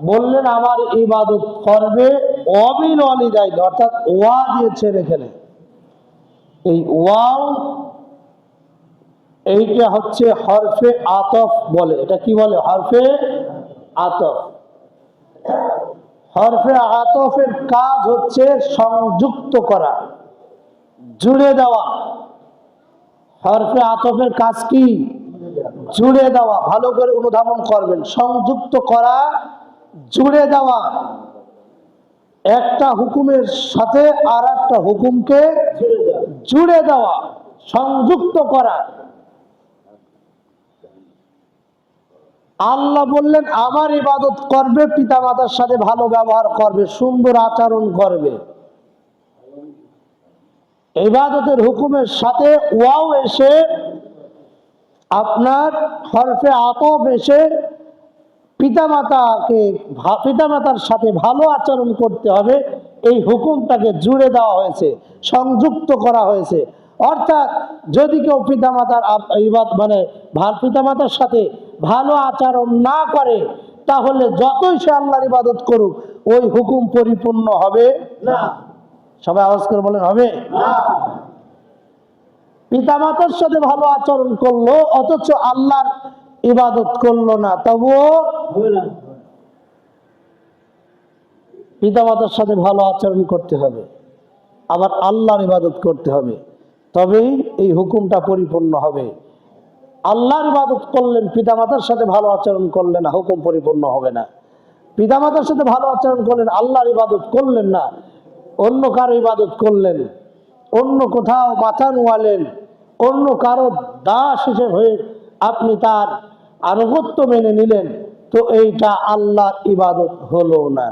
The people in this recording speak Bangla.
বললেন আমার ইবাদত করবে অবিল ওয়ালিদাইন, অর্থাৎ ওয়া দিয়েছেন এখানে। এই ওয়াও এইটা হচ্ছে হরফে আতফ বলে। এটা কি বলে? হরফে আতফ। হরফে আতফের কাজ হচ্ছে সংযুক্ত করা, জুড়ে দেওয়া। হরফে আতফের কাজ কি? জুড়ে দেওয়া। ভালো করে অনুধাবন করবেন। সংযুক্ত করা, জুড়ে দেওয়া। একটা হুকুমের সাথে আর একটা হুকুমকে জুড়ে দেওয়া, সংযুক্ত করা। আল্লাহ বললেন আমার ইবাদত করবে, পিতা মাতার সাথে ভালো ব্যবহার করবে, সুন্দর আচরণ করবে। ইবাদতের হুকুমের সাথে ওয়াও এসে, আপনার হরফে আতফ এসে পিতামাতার সাথে ভালো আচরণ করতে হবে, এই হুকুমটাকে জুড়ে দেওয়া হয়েছে, সংযুক্ত করা হয়েছে। অর্থাৎ যদি কেউ পিতামাতার পিতামাতার সাথে ভালো আচরণ না করে, তাহলে যতই সে আল্লাহর ইবাদত করুক, ওই হুকুম পরিপূর্ণ হবে না। সবাই আওয়াজ করে বলেন, হবে না। পিতামাতার সাথে ভালো আচরণ করলো, অথচ আল্লাহর ইবাদত করলো না, তবুও হবে না। পিতামাতার সাথে ভালো আচরণ করতে হবে, আবার আল্লাহর ইবাদত করতে হবে, তবেই এই হুকুমটা পরিপূর্ণ হবে। আল্লাহর ইবাদত করলেন, পিতামাতার সাথে ভালো আচরণ করলেন না, হুকুম পরিপূর্ণ হবে না। পিতামাতার সাথে ভালো আচরণ করলেন, আল্লাহর ইবাদত করলেন না, অন্য কারো ইবাদত করলেন, অন্য কোথাও মাথা নোয়ালেন, অন্য কারো দাস হিসেবে হয়ে আপনি তার আনুগত্য মেনে নিলেন, তো এইটা আল্লাহর ইবাদত হলো না।